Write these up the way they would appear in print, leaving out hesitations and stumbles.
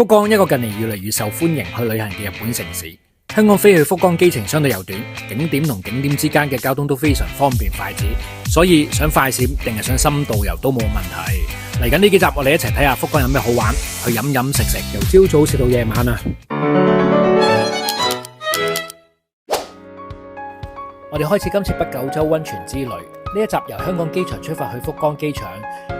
福岡一個近年越嚟越受歡迎去旅行嘅日本城市，香港飛去福岡機程相對又短，景點同景點之間嘅交通都非常方便快捷，所以想快閃定係想深度遊都冇問題。嚟緊呢幾集我哋一齊睇下福岡有咩好玩，去飲飲食食，由朝早食到夜晚啊！我哋開始今次北九州溫泉之旅，呢一集由香港機場出發去福岡機場，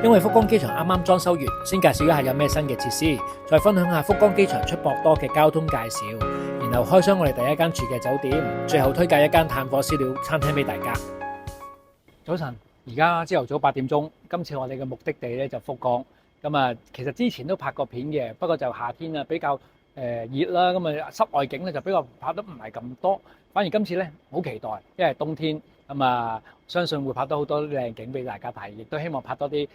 因為福岡機場啱啱裝修完，先介紹一下有咩新嘅設施，再分享下福岡機場出博多嘅交通介紹，然後開箱我哋第一間住嘅酒店，最後推介一間炭火燒料餐廳俾大家。早晨，而家朝頭早8點鐘，今次我哋嘅目的地咧就福岡。咁啊，其實之前都拍過片嘅，不過就夏天啊比較熱啦，咁啊室外景咧就比較拍得唔係咁多。反而今次咧好期待，因為冬天咁啊，相信會拍到好多靚景俾大家睇，亦都希望拍多啲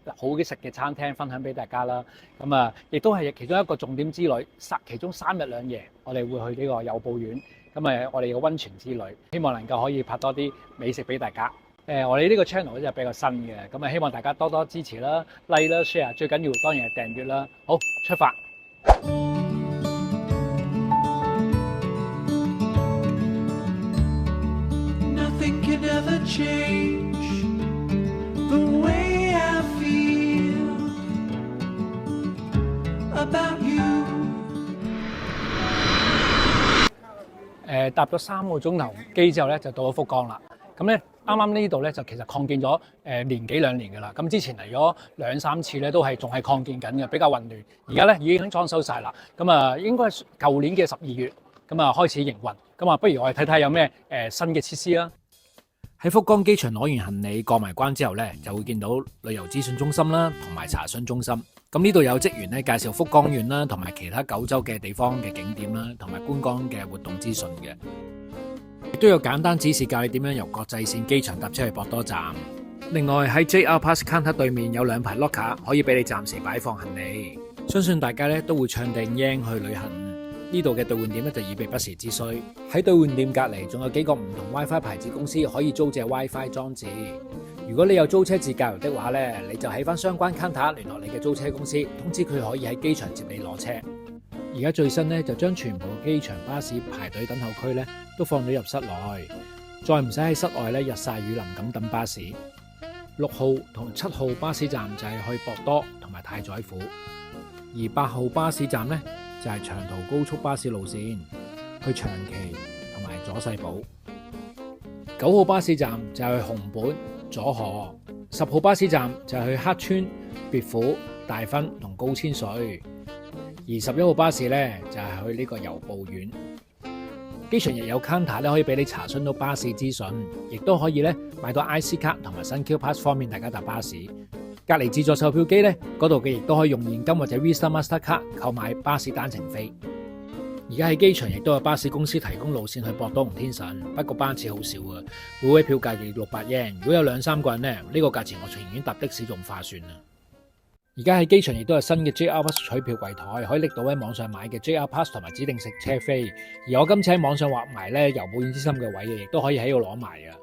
好嘅食嘅餐廳分享俾大家啦。咁啊，亦都係其中一個重點之旅，其中3日2夜，我哋會去呢個由布院。咁啊，我哋嘅溫泉之旅，希望能夠可以拍多啲美食俾大家。我哋呢個 channel 咧就比較新嘅，咁啊希望大家多多支持啦 ，like 啦 ，share， 最緊要當然係訂閱啦。好，出發！搭咗3個鐘頭機之後咧，就到咗福岡啦。咁咧，啱啱呢度咧就其實擴建咗年幾2年嘅啦。咁之前嚟咗2、3次咧，都係仲係擴建緊嘅，比較混亂。而家咧已經裝修晒啦。咁啊，應該係舊年嘅12月咁啊開始營運。咁啊，不如我哋睇睇有咩新嘅設施啦。喺福岡機場攞完行李過埋關之後咧，就會見到旅遊資訊中心啦，同埋查詢中心。咁呢度有職員咧介紹福岡縣啦，同埋其他九州嘅地方嘅景點啦，同埋觀光嘅活動資訊嘅。亦都有簡單指示教你點樣由國際線機場搭車去博多站。另外喺 JR Pass Counter 對面有2排 locker 可以俾你暫時擺放行李。相信大家咧都會唱定 yen 去旅行。呢度嘅兌換點咧就以備不時之需。喺兌換店隔籬仲有幾個唔同 WiFi 牌子公司可以租借 WiFi 裝置。如果你有租車自駕遊的話咧，你就喺翻相關 counter 聯絡你嘅租車公司，通知佢可以喺機場接你攞車。而家最新咧就將全部機場巴士排隊等候區咧都放咗入室內，再唔使喺室外咧日曬雨淋咁等巴士。6號同7號巴士站就係去博多同埋太宰府，而8號巴士站咧就係長途高速巴士路線去長崎同埋佐世保。9號巴士站就係去熊本、佐賀。10號巴士站就係去黑川、別府、大分同高千穗。而11號巴士咧就係去呢個由布院。機場亦有 counter 咧可以俾你查詢到巴士資訊，亦都可以咧買到 IC 卡同埋新 Q Pass 方便大家搭巴士。隔離自助售票機咧嗰度嘅亦都可以用現金或者 Visa Master 卡購買巴士單程飛。而家喺機場亦都有巴士公司提供路線去博多同天神，不過班次好少啊，每位票價亦600 yen。如果有2-3個人咧，呢個價錢我情願搭的士仲划算啊！而家喺機場亦都有新嘅 JR Pass 取票櫃台，可以拎到喺網上買嘅 JR Pass 同埋指定食車飛。而我今次喺網上畫埋咧由布院之心嘅位嘅，亦都可以喺度攞埋啊。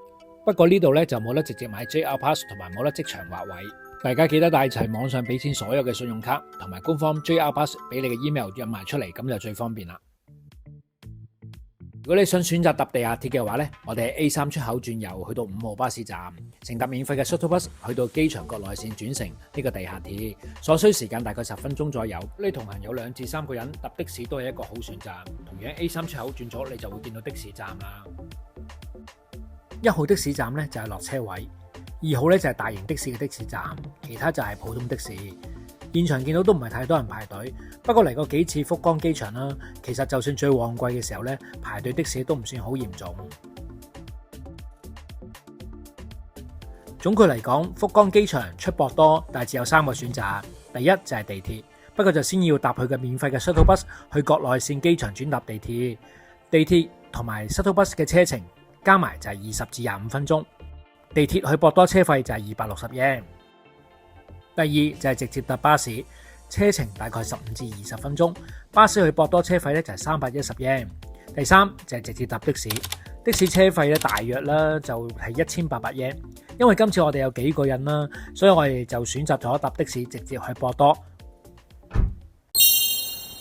不過呢度咧就冇得直接買 JR Pass 同埋冇得即場劃位。大家記得帶齊網上俾錢所有嘅信用卡同埋官方 JR Pass 俾你嘅 email 印埋出嚟，咁就最方便啦。如果你想選擇搭地下鐵嘅話咧，我哋喺 A3 出口轉右去到5號巴士站，乘搭免費嘅 shuttle bus 去到機場國內線轉乘呢個地下鐵，所需時間大概10分鐘左右。你同行有2至3個人，搭的士都係一個好選擇。同樣 A3 出口轉左，你就會見到的士站啦。1號的士站咧就係落車位，2號咧就係大型的士嘅的士站，其他就係普通的士。現場見到都唔係太多人排隊，不過嚟過幾次福岡機場啦，其實就算最旺季嘅時候咧，排隊的士都唔算好嚴重。總括嚟講，福岡機場出博多大致有3個選擇，第一就係地鐵，不過就先要搭佢嘅免費嘅 shuttle bus 去國內線機場轉搭地鐵。地鐵同埋 shuttle bus 嘅車程加埋就係20至25分鐘，地鐵去博多車費就係260 yen。第二就係直接搭巴士，車程大概15至20分鐘，巴士去博多車費咧就係310 yen。第三就係直接搭的士，的士車費咧大約啦就係1800 yen。因為今次我哋有幾個人啦，所以我哋就選擇咗搭的士直接去博多。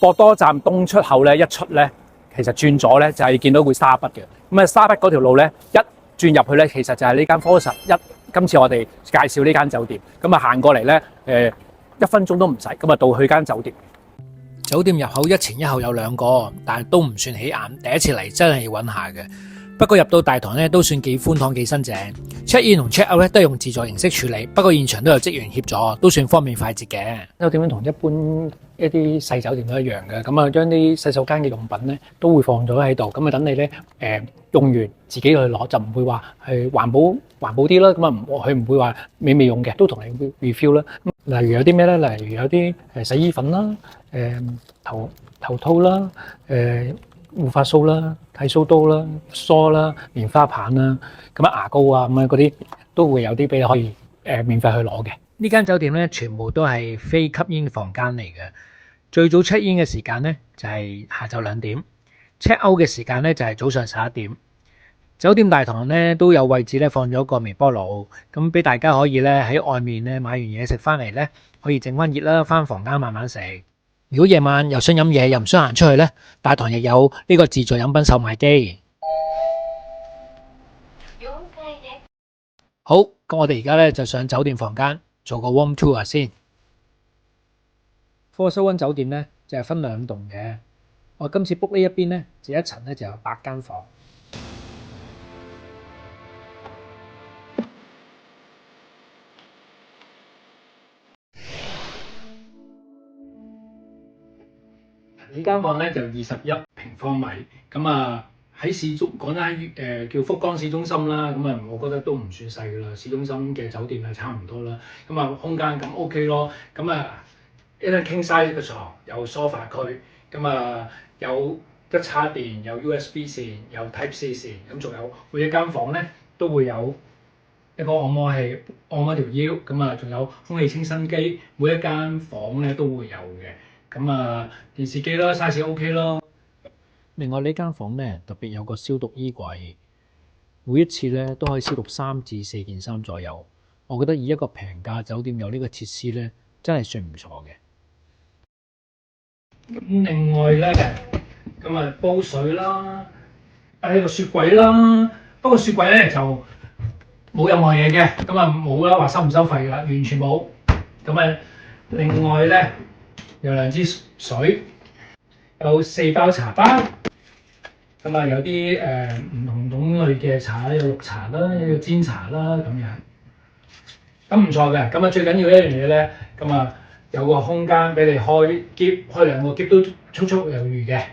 博多站東出口咧一出咧，其實轉左咧就係見到會沙北嘅。咁啊沙北嗰條路咧一轉入去咧，其實就係呢間科實一。今次我哋介紹呢間酒店，咁啊行過嚟咧1分鐘都唔使，咁啊到去間酒店。酒店入口一前一後有2個，但係都唔算起眼。第一次嚟真係要揾下嘅。不過入到大堂咧都算幾寬敞幾新淨。check in 同 check out 咧都係用自助形式處理，不過現場都有職員協助，都算方便快捷嘅。酒店同一般一啲細酒店都一樣嘅，咁啊將啲洗手間嘅用品咧都會放咗喺度，咁啊等你咧用完自己去攞，就唔會話係環保啲啦。咁啊佢唔會話未用嘅都同你 refill 啦。例如有啲咩咧？例如有啲洗衣粉啦、頭套啦、護髮素啦、剃鬚刀啦、梳啦、棉花棒啦，咁啊牙膏啊咁啊嗰啲都會有啲俾你可以免費去攞嘅。呢間酒店咧全部都係非吸煙房間嚟嘅。最早 check in 嘅時間咧就係下晝2點，check out 嘅時間咧就係早上11點。酒店大堂咧都有位置咧放咗個微波爐，咁俾大家可以咧喺外面咧買完嘢食翻嚟咧可以整翻熱啦，翻房間慢慢食。如果夜晚又想飲嘢又唔想行出去咧，大堂亦有呢個自助飲品售賣機。好，咁我哋而家咧就上酒店房間做個 warm tour 先。科修溫酒店咧就係分2棟嘅，我今次 book 呢一邊咧就一層咧就有8間房。呢間房咧就21平方米，咁啊喺市中講緊叫福岡市中心啦，咁啊我覺得都唔算細噶啦，市中心嘅酒店係差唔多啦，咁啊空間咁 OK 咯，咁啊一張 king size 嘅床，有 sofa 區，咁啊有得插電，有 USB 線，有 Type C 線，咁仲有每一間房咧都會有一個按摩器按摩條腰，咁啊仲有空氣清新機，每一間房咧都會有嘅。咁啊，電視機啦 ，size OK 咯。另外呢間房咧特別有個消毒衣櫃，每一次咧都可以消毒3至4件衫左右。我覺得以一個平價酒店有呢個設施咧，真係算唔錯嘅。咁另外咧，咁啊煲水啦，呢個雪櫃啦，不過雪櫃咧就冇任何嘢嘅，咁啊冇啦，話收唔收費㗎，完全冇。咁啊，另外咧。有2支水，有4包茶包，咁啊有啲唔同種類嘅茶，有綠茶啦，有煎茶啦咁樣，咁唔錯嘅。咁啊最緊要一樣嘢咧，咁啊有個空間俾你開篋，開2個篋都綽綽有餘嘅。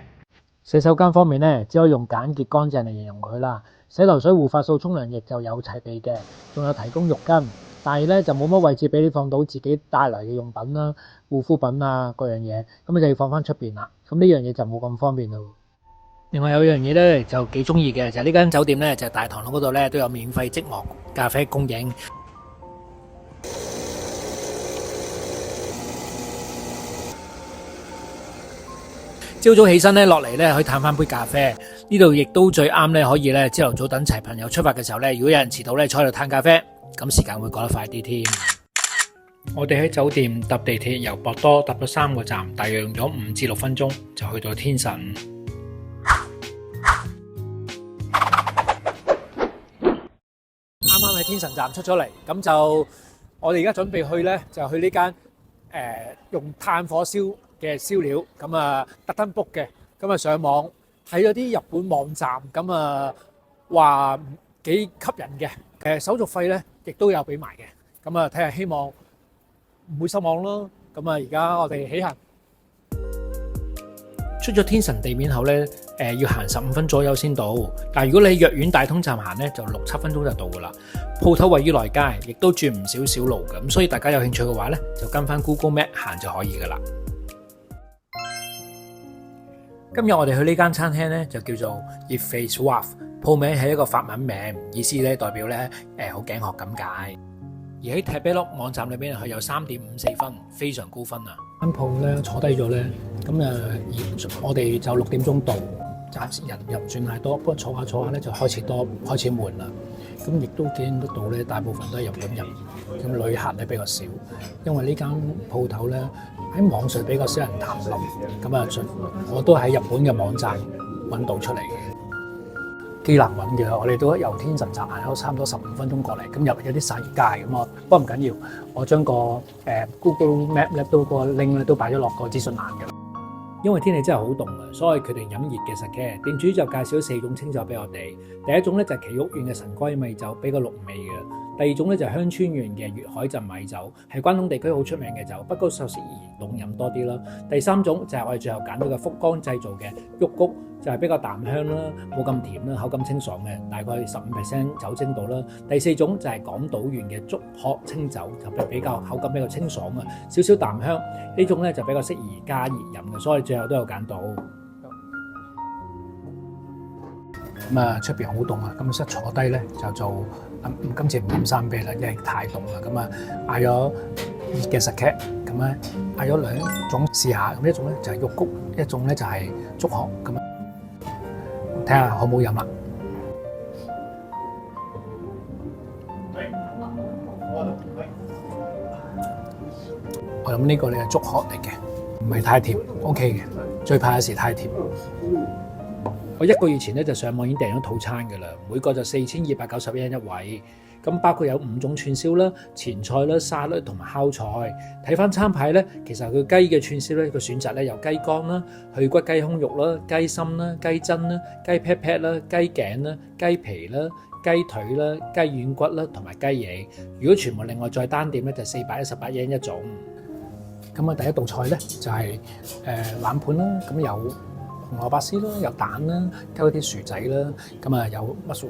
洗手間方面咧，只可以用簡潔乾淨嚟形容佢啦。洗頭水、護髮素、沖涼液就有齊備嘅，仲有提供浴巾。但係咧就冇乜位置俾你放到自己帶嚟嘅用品啦、護膚品啊各樣嘢，咁你就要放翻出邊啦。咁呢樣嘢就冇咁方便咯。另外有樣嘢咧就幾中意嘅，就係呢間酒店咧就係大堂嗰度咧都有免費即磨咖啡供應。朝早起身咧落嚟咧可以嘆翻杯咖啡，呢度亦都最啱咧可以咧朝頭早等齊朋友出發嘅時候咧，如果有人遲到咧坐喺度嘆咖啡。咁時間會過得快啲添。我哋喺酒店搭地鐵由博多搭咗3個站，大約用咗5至6分鐘就去到天神。啱啱喺天神站出咗嚟，咁就我哋而家準備去咧，就去呢間用炭火燒嘅燒料，咁啊特登 book 嘅，咁啊上網睇咗啲日本網站，咁啊話幾吸引嘅，手續費咧。亦都有俾埋嘅，咁啊睇下希望唔會失望咯。咁啊而家我哋起行，出咗天神地面後咧，要行15分左右先到。但係如果你喺藥丸大通站行咧，就6、7分鐘就到噶啦。鋪頭位於內街，亦都轉唔少小路嘅，咁所以大家有興趣嘅話咧，就跟翻 Google Map 行就可以噶啦。今日我哋去呢間餐廳咧，就叫做 Il Fait Soif。鋪名係一個法文名，意思咧代表咧好頸渴咁解。而喺 Tabelog 網站裏邊，佢有3.54分，非常高分啊！間鋪咧坐低咗咧，咁我哋就6點鐘到，暫時人又唔算太多，不過坐下咧就開始悶啦。咁亦都見得到咧，大部分都係日本人，咁旅客咧比較少，因為呢間鋪頭咧喺網上比較少人談論，咁啊，我都喺日本嘅網站揾到出嚟嘅。幾難揾嘅，我哋都由天神站行咗差唔多15分鐘過嚟，咁入有啲細街咁啊，不過唔緊要，我將個Google Map 咧都個 link 咧都擺咗落個資訊欄嘅。因為天氣真係好凍啊，所以決定飲熱嘅 sake。店主就介紹咗4種清酒俾我哋。第一種咧就係埼玉縣嘅神龜米酒，比較濃味嘅。第二種咧就係香川縣嘅粵海浸米酒，係關東地區好出名嘅酒，不過就適宜凍飲多啲啦。第三種就係我哋最後揀到嘅福岡製造嘅旭谷，就係比較淡香啦，冇咁甜啦，口感清爽嘅，大概15% 酒精度啦。第四種就係廣島縣嘅竹鶴清酒，就比較口感比較清爽啊，少少淡香。呢種咧就比較適宜加熱飲嘅，所以最後都有揀到。咁啊，出邊好凍啊，咁一坐低咧就做今次唔飲生啤啦，因為太凍啦。咁啊，嗌咗熱嘅 sake，咁咧嗌咗2種試下，咁一種咧就係旭谷，一種咧就係竹鶴，咁啊睇下好唔好飲啦。我諗呢個咧係竹鶴嚟嘅，唔係太甜 ，OK 嘅。最怕有時太甜。我1個月前咧就上網已經訂咗套餐㗎啦，每個就4290yen 一位，咁包括有5種串燒啦、前菜啦、沙律同埋烤菜。睇翻餐牌咧，其實佢雞嘅串燒咧個選擇咧有雞肝啦、去骨雞胸肉啦、雞心啦、雞胗啦、雞 pat 啦、雞頸啦、雞皮啦、雞腿啦、雞軟骨啦同埋雞翼。如果全部另外再單點咧，就418 yen 一種。咁啊，第一道菜咧就係冷盤啦，咁有紅蘿蔔絲啦，有蛋啦，加啲薯仔啦，咁啊有mushroom。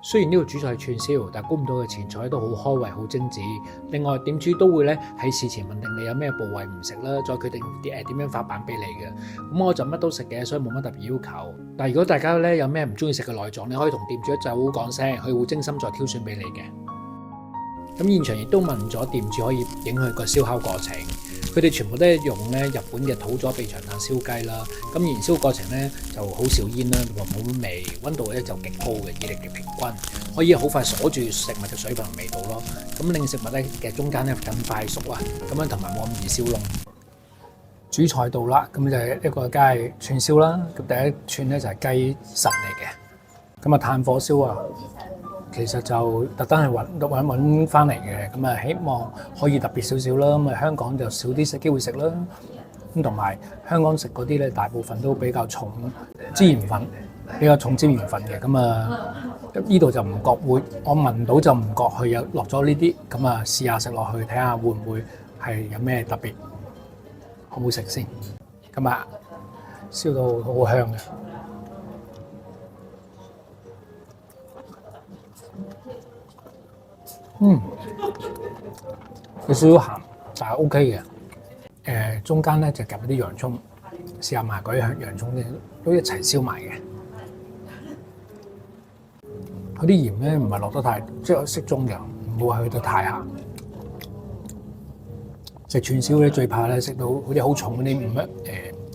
雖然呢個主菜係串燒，但係估唔到嘅前菜都好開胃、好精緻。另外店主都會咧喺事前問定你有咩部位唔食啦，再決定點樣發辦俾你嘅。咁我就乜都食嘅，所以冇乜特別要求。但係如果大家咧有咩唔中意食嘅內臟，你可以同店主一早講聲，佢會精心再挑選俾你嘅。咁現場亦都問咗店主可以影佢個燒烤過程。佢哋全部都係用咧日本嘅土佐備長炭燒雞啦，咁燃燒過程咧就好少煙啦，同埋冇乜味，溫度咧就極高嘅，熱力極平均，可以好快鎖住食物嘅水分同味道咯。咁令食物咧嘅中間咧更快熟啊，咁樣同埋冇咁易燒燶。主菜到啦，咁就係一個梗係串燒啦。咁第一串咧就係雞腎嚟嘅，咁啊炭火燒啊。其實就特登係揾翻嚟嘅，咁啊希望可以特別少少啦。咁啊香港就少啲食機會食啦。咁同埋香港食嗰啲咧，大部分都比較重孜然粉，比較重孜然粉嘅。咁啊呢度就唔覺會，我聞到就唔覺佢有落咗呢啲。咁啊試下食落去，睇下會唔會係有咩特別，好唔好食先？咁啊燒到好香嘅。有少少鹹，但係 OK 嘅。中間咧就夾咗啲洋葱，試下埋嗰啲洋葱咧都一齊燒埋嘅。嗰啲鹽咧唔係落得太，即係適中嘅，唔會去到太鹹。食串燒咧最怕咧食到嗰啲好重嗰啲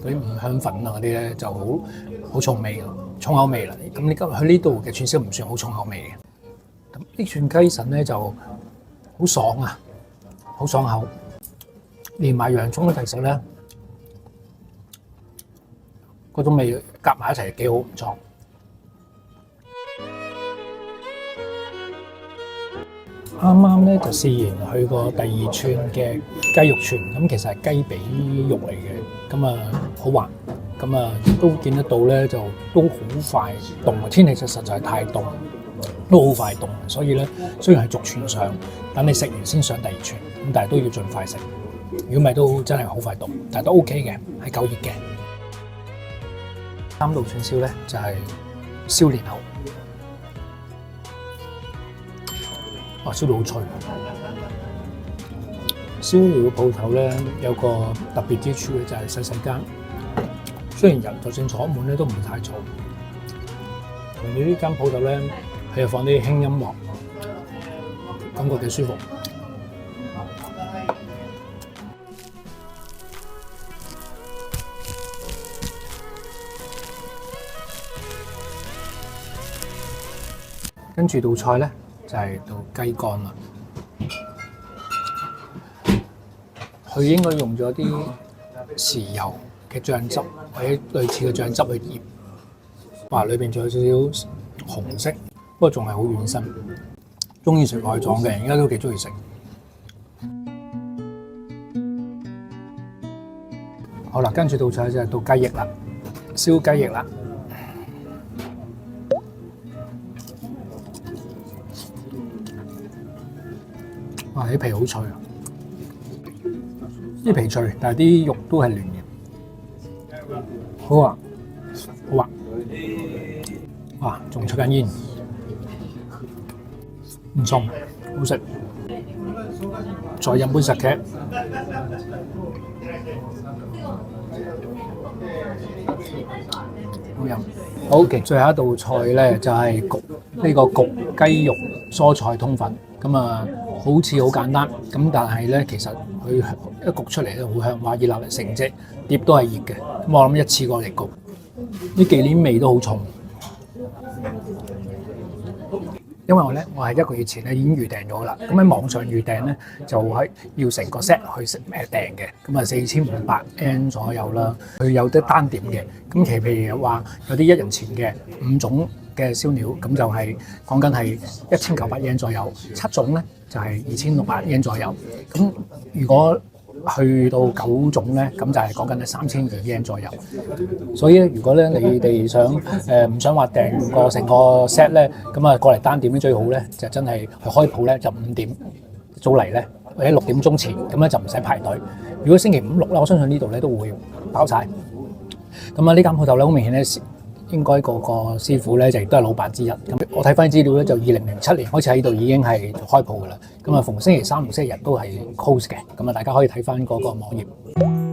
五香粉啊嗰啲咧就好重味，重口味啦。咁你今日去呢度嘅串燒唔算好重口味嘅。呢串雞腎咧就好爽啊，好爽口，連埋洋葱一齊食咧，嗰種味夾埋一齊幾好唔錯。啱啱咧就試完去過第2串嘅雞肉串，咁其實係雞髀肉嚟嘅，咁啊好滑，咁啊都見得到咧就都好快凍啊！天氣就實在係太凍。都好快凍，所以咧雖然係逐串上，等你食完先上第2串，咁但係都要盡快食。如果唔係都真係好快凍，但係都 OK 嘅，係夠熱嘅。3道串燒咧就係燒蓮藕，哇燒到好脆。燒料鋪頭咧有個特別之處咧就係細細間，雖然人就算坐滿咧都唔會太嘈。同你呢間鋪頭咧。佢又放啲輕音樂，感覺幾舒服。跟住道菜咧就係到雞肝啦。佢應該用咗啲豉油嘅醬汁或者類似嘅醬汁去醃，哇！裏邊仲有少少紅色，不過仲係好軟身。中意食內臟嘅人而家都幾中意食。好啦，跟住到菜就係到雞翼啦，燒雞翼啦。哇！啲皮好脆啊，啲皮脆，但係啲肉都係嫩嘅。好啊，好啊，哇！仲出緊煙，唔錯，好食。再飲杯sake。好飲。好嘅，最後一道菜咧就係焗呢個焗雞肉蔬菜通粉。咁啊，好似好簡單，咁但係咧其實佢一焗出嚟咧好香，哇！熱辣嚟成隻碟都係熱嘅。咁我諗一次過嚟焗，啲忌廉味都好重。因為我係1個月前咧已經預訂咗啦，咁喺網上預訂咧就係要成個 set 去訂嘅，咁啊4500 yen 左右啦。佢有啲單點嘅，咁譬如話有啲1人前嘅5種嘅燒料，咁就係講緊係1900 yen 左右，7種咧就係2600 yen 左右。咁如果去到9種咧，咁就係講緊係3200 yen 左右。所以咧，如果咧你哋想唔想話訂個成個 set 咧，咁啊過嚟單點咧最好咧，就真係去開鋪咧就5點早嚟咧，或者6點鐘前，咁咧就唔使排隊。如果星期5、6咧，我相信呢度咧都會包晒。咁啊呢間鋪頭咧好明顯咧，應該個師傅咧就亦都係老闆之一。咁我睇翻資料咧，就2007年開始喺度已經係開鋪噶啦。咁啊逢星期3同星期日都係 close 嘅。咁啊大家可以睇翻嗰個網頁。